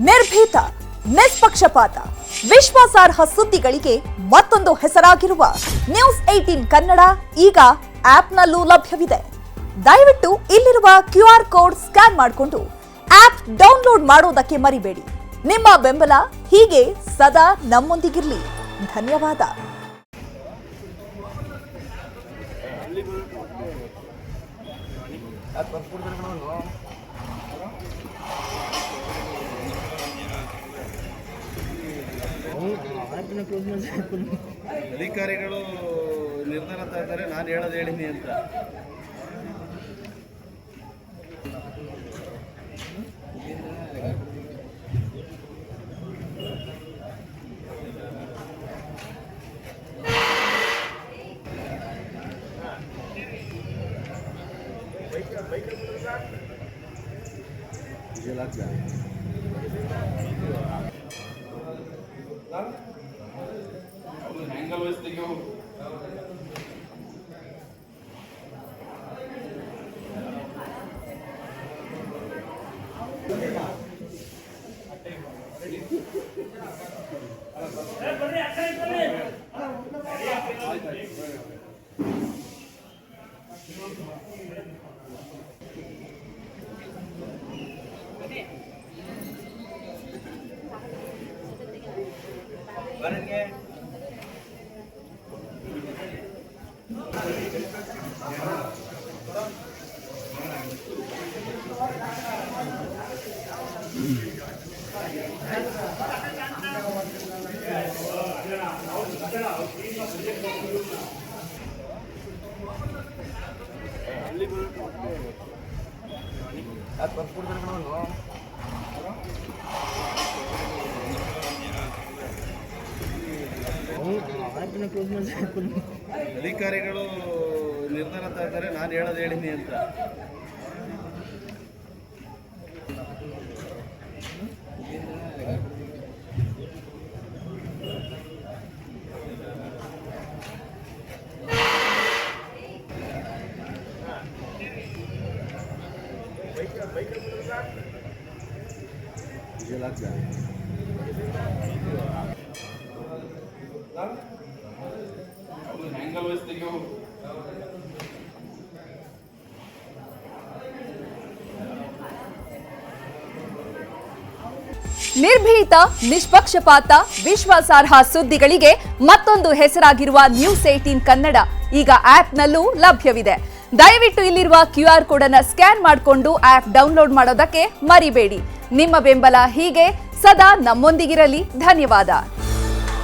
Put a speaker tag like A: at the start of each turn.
A: ನಿರ್ಭೀತ, ನಿಷ್ಪಕ್ಷಪಾತ, ವಿಶ್ವಾಸಾರ್ಹ ಸುದ್ದಿಗಳಿಗೆ ಮತ್ತೊಂದು ಹೆಸರಾಗಿರುವ ನ್ಯೂಸ್ 18 ಕನ್ನಡ ಈಗ ಆಪ್ನಲ್ಲೂ ಲಭ್ಯವಿದೆ. ದಯವಿಟ್ಟು ಇಲ್ಲಿರುವ QR ಕೋಡ್ ಸ್ಕ್ಯಾನ್ ಮಾಡಿಕೊಂಡು ಆಪ್ ಡೌನ್ಲೋಡ್ ಮಾಡೋದಕ್ಕೆ ಮರಿಬೇಡಿ. ನಿಮ್ಮ ಬೆಂಬಲ ಹೀಗೆ ಸದಾ ನಮ್ಮೊಂದಿಗಿರಲಿ. ಧನ್ಯವಾದ.
B: ಅಧಿಕಾರಿಗಳು ನಿರ್ಧಾರ ತಗೊಳ್ತಾರೆ, ನಾನು ಹೇಳೋದು ಹೇಳಿನಿ ಅಂತ. ಅಧಿಕಾರಿಗಳು ನಿರ್ಧಾರ ತಗೊಳ್ತಾರೆ, ನಾನು ಹೇಳೋದು ಹೇಳಿನಿ ಅಂತ.
A: ನಿರ್ಭೀತ, ನಿಷ್ಪಕ್ಷಪಾತ, ವಿಶ್ವಾಸಾರ್ಹ ಸುದ್ದಿಗಳಿಗೆ ಮತ್ತೊಂದು ಹೆಸರಾಗಿರುವ ನ್ಯೂಸ್ 18 ಕನ್ನಡ ಈಗ ಆಪ್ನಲ್ಲೂ ಲಭ್ಯವಿದೆ. ದಯವಿಟ್ಟು ಇಲ್ಲಿರುವ QR ಕೋಡ್ ಅನ್ನು ಸ್ಕ್ಯಾನ್ ಮಾಡಿಕೊಂಡು ಆಪ್ ಡೌನ್ಲೋಡ್ ಮಾಡೋದಕ್ಕೆ ಮರಿಬೇಡಿ. ನಿಮ್ಮ ಬೆಂಬಲ ಹೀಗೆ ಸದಾ ನಮ್ಮೊಂದಿಗಿರಲಿ. ಧನ್ಯವಾದ.